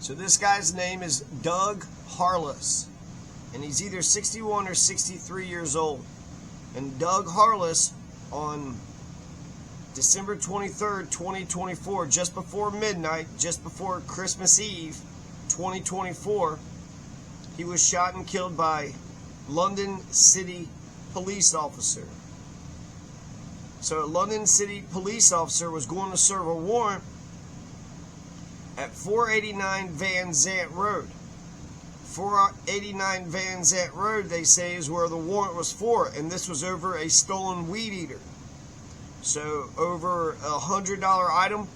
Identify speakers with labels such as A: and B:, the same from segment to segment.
A: So this guy's name is Doug Harless, and he's either 61 or 63 years old. And Doug Harless, on December 23rd, 2024, just before midnight, just before Christmas Eve 2024, he was shot and killed by London City police officer. So a London City police officer was going to serve a warrant at 489 Van Zant Road. 489 Van Zant Road, they say, is where the warrant was for, and this was over a stolen weed eater. So over $100 item,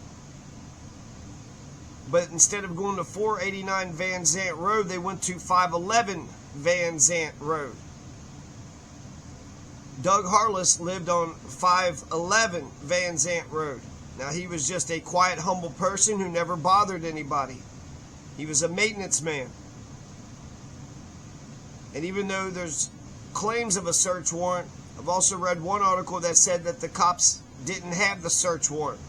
A: but instead of going to 489 Van Zant Road, they went to 511 Van Zant Road. Doug Harless lived on 511 Van Zant Road. Now, he was just a quiet, humble person who never bothered anybody. He was a maintenance man. And even though there's claims of a search warrant, I've also read one article that said that the cops didn't have the search warrant.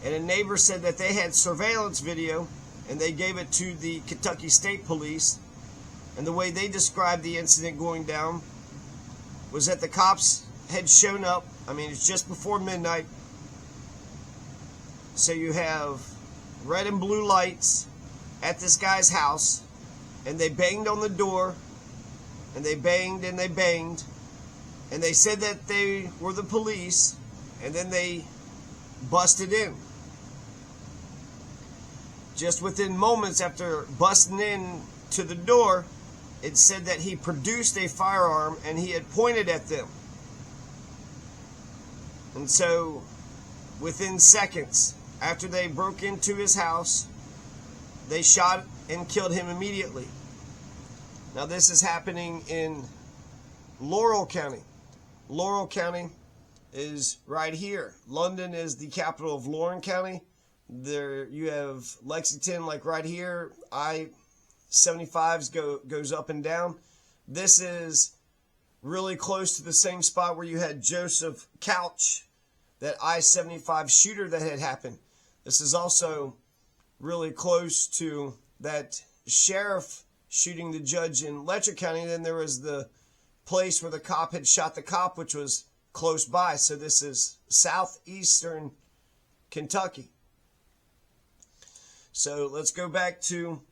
A: And a neighbor said that they had surveillance video, and they gave it to the Kentucky State Police. And the way they described the incident going down was that the cops had shown up. I mean, it's just before midnight. So you have red and blue lights at this guy's house, and they banged on the door, and they banged and they banged, and they said that they were the police, and then they busted in. Just within moments after busting in to the door, it said that he produced a firearm and he had pointed at them. And so, within seconds after they broke into his house, they shot and killed him immediately. Now, this is happening in Laurel County. Laurel County is right here. London is the capital of Laurel County. There you have Lexington, like right here. I-75 goes up and down. This is really close to the same spot where you had Joseph Couch, that I-75 shooter that had happened. This is also really close to that sheriff shooting the judge in Letcher County. Then there was the place where the cop had shot the cop, which was close by. So this is southeastern Kentucky. So let's go back to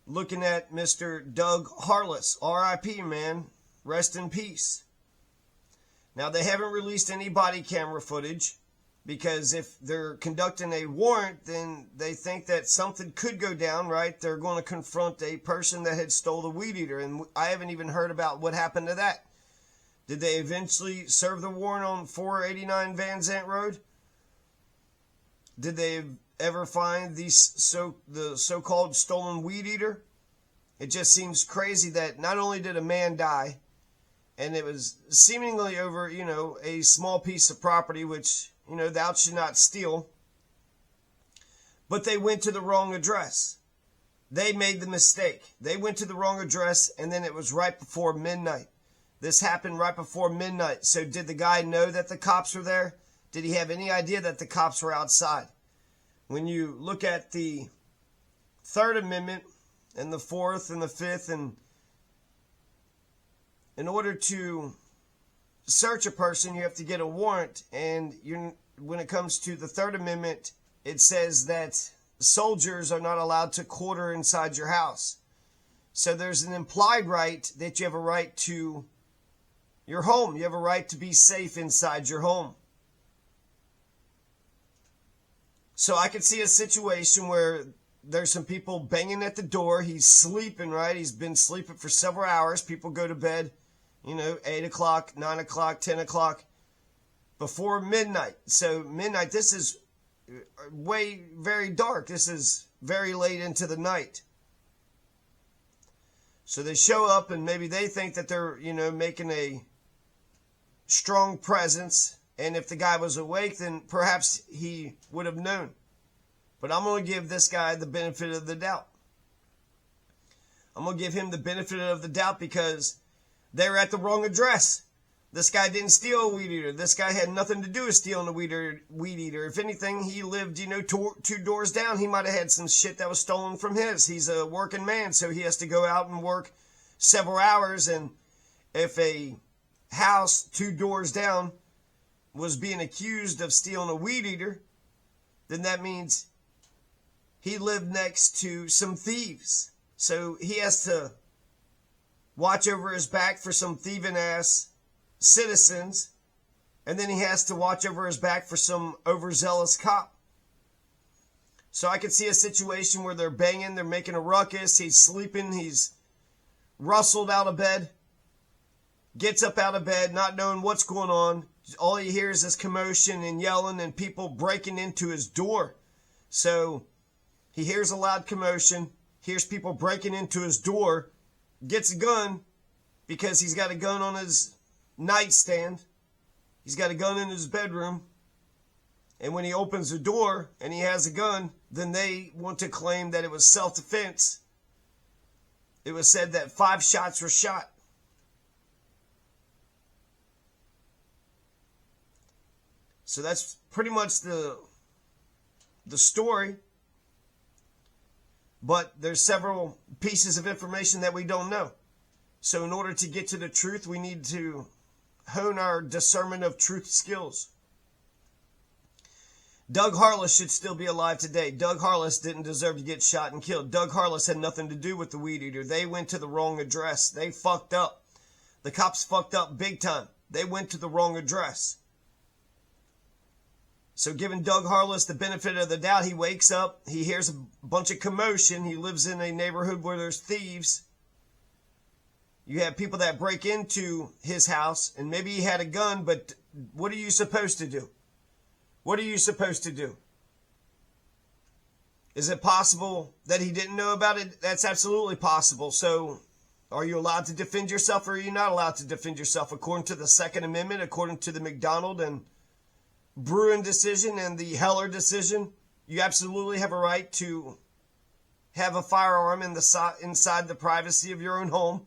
A: looking at Mr. Doug Harless. R.I.P., man. Rest in peace. Now, they haven't released any body camera footage because if they're conducting a warrant, then they think that something could go down, right? They're going to confront a person that had stole the weed eater, and I haven't even heard about what happened to that. Did they eventually serve the warrant on 489 Van Zant Road? Did they ever find the so-called stolen weed eater? It just seems crazy that not only did a man die, and it was seemingly over, a small piece of property, which, thou should not steal, but they went to the wrong address. They made the mistake. They went to the wrong address, and then it was right before midnight. This happened right before midnight. So did the guy know that the cops were there? Did he have any idea that the cops were outside? When you look at the Third Amendment and the Fourth and the Fifth, and in order to search a person, you have to get a warrant. And when it comes to the Third Amendment, it says that soldiers are not allowed to quarter inside your house. So there's an implied right that you have a right to your home. You have a right to be safe inside your home. So I could see a situation where there's some people banging at the door. He's sleeping, right? He's been sleeping for several hours. People go to bed, 8 o'clock, 9 o'clock, 10 o'clock, before midnight. So midnight, this is very dark. This is very late into the night. So they show up, and maybe they think that they're, making a strong presence. And if the guy was awake, then perhaps he would have known. But I'm going to give this guy the benefit of the doubt. I'm going to give him the benefit of the doubt because they're at the wrong address. This guy didn't steal a weed eater. This guy had nothing to do with stealing a weed eater. If anything, he lived, two doors down. He might have had some shit that was stolen from his. He's a working man, so he has to go out and work several hours. And if a house 2 doors down was being accused of stealing a weed eater, then that means he lived next to some thieves. So he has to watch over his back for some thieving ass citizens, and then he has to watch over his back for some overzealous cop. So I could see a situation where they're banging, they're making a ruckus, he's sleeping, he's rustled out of bed, gets up out of bed, not knowing what's going on. All he hears is commotion and yelling and people breaking into his door. So he hears a loud commotion, hears people breaking into his door, gets a gun because he's got a gun on his nightstand. He's got a gun in his bedroom. And when he opens the door and he has a gun, then they want to claim that it was self-defense. It was said that 5 shots were shot. So that's pretty much the story. But there's several pieces of information that we don't know. So in order to get to the truth, we need to hone our discernment of truth skills. Doug Harless should still be alive today. Doug Harless didn't deserve to get shot and killed. Doug Harless had nothing to do with the weed eater. They went to the wrong address. They fucked up. The cops fucked up big time. They went to the wrong address. So giving Doug Harless the benefit of the doubt, he wakes up, he hears a bunch of commotion. He lives in a neighborhood where there's thieves. You have people that break into his house, and maybe he had a gun, but what are you supposed to do? What are you supposed to do? Is it possible that he didn't know about it? That's absolutely possible. So are you allowed to defend yourself, or are you not allowed to defend yourself? According to the Second Amendment, according to the McDonald and Bruin decision and the Heller decision, you absolutely have a right to have a firearm inside the privacy of your own home.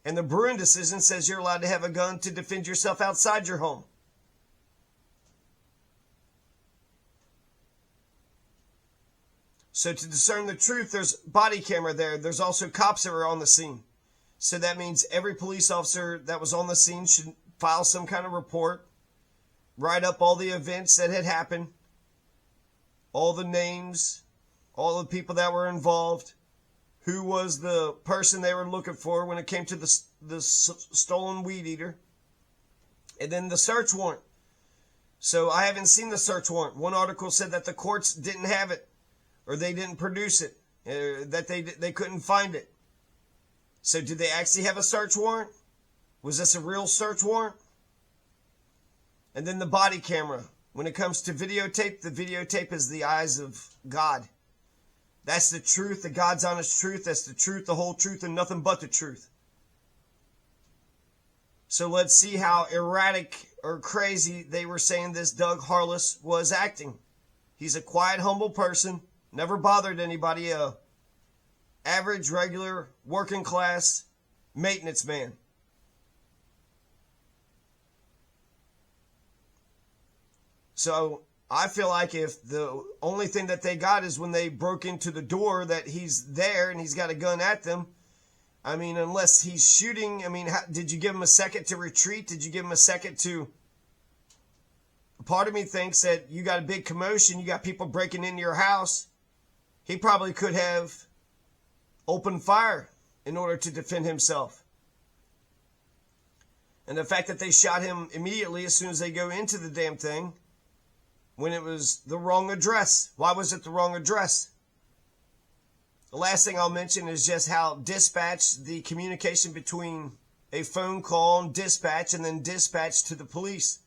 A: And the Bruin decision says you're allowed to have a gun to defend yourself outside your home. So to discern the truth, there's body camera there. There's also cops that were on the scene. So that means every police officer that was on the scene should file some kind of report, write up all the events that had happened, all the names, all the people that were involved, who was the person they were looking for when it came to the stolen weed eater, and then the search warrant. So I haven't seen the search warrant. One article said that the courts didn't have it, or they didn't produce it, that they couldn't find it. So did they actually have a search warrant? Was this a real search warrant? And then the body camera. When it comes to videotape, the videotape is the eyes of God. That's the truth, the God's honest truth. That's the truth, the whole truth, and nothing but the truth. So let's see how erratic or crazy they were saying this Doug Harless was acting. He's a quiet, humble person, never bothered anybody, a average, regular, working class maintenance man. So I feel like if the only thing that they got is when they broke into the door that he's there and he's got a gun at them, I mean, unless he's shooting, I mean, did you give him a second to retreat? Did you give him a second to... Part of me thinks that you got a big commotion, you got people breaking into your house. He probably could have opened fire in order to defend himself. And the fact that they shot him immediately as soon as they go into the damn thing, when it was the wrong address. Why was it the wrong address? The last thing I'll mention is just how dispatch, the communication between a phone call and dispatch and then dispatch to the police.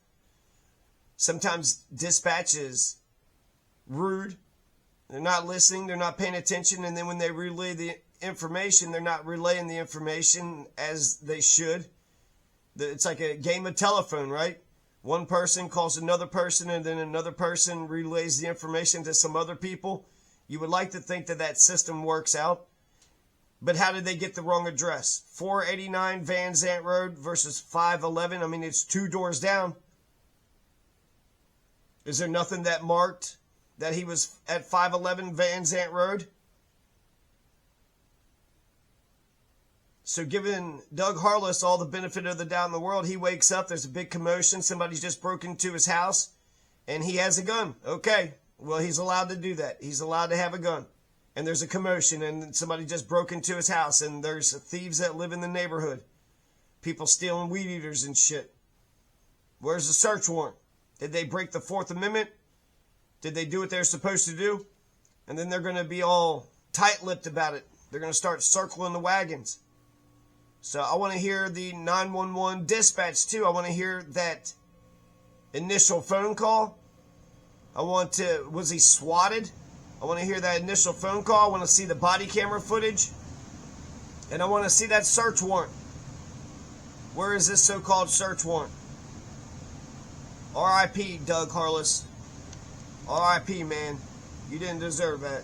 A: Sometimes dispatch is rude. They're not listening. They're not paying attention. And then when they relay the information, they're not relaying the information as they should. It's like a game of telephone, right? One person calls another person and then another person relays the information to some other people. You would like to think that that system works out. But how did they get the wrong address? 489 Van Zant Road versus 511. I mean, it's 2 doors down. Is there nothing that marked that he was at 511 Van Zant Road? So giving Doug Harless all the benefit of the doubt in the world, he wakes up, there's a big commotion, somebody's just broke into his house, and he has a gun. Okay, well, he's allowed to do that. He's allowed to have a gun. And there's a commotion, and somebody just broke into his house, and there's thieves that live in the neighborhood. People stealing weed eaters and shit. Where's the search warrant? Did they break the 4th Amendment? Did they do what they're supposed to do? And then they're going to be all tight-lipped about it. They're going to start circling the wagons. So I want to hear the 911 dispatch too. I want to hear that initial phone call. Was he swatted? I want to hear that initial phone call. I want to see the body camera footage. And I want to see that search warrant. Where is this so-called search warrant? R.I.P. Doug Harless. R.I.P. man. You didn't deserve that.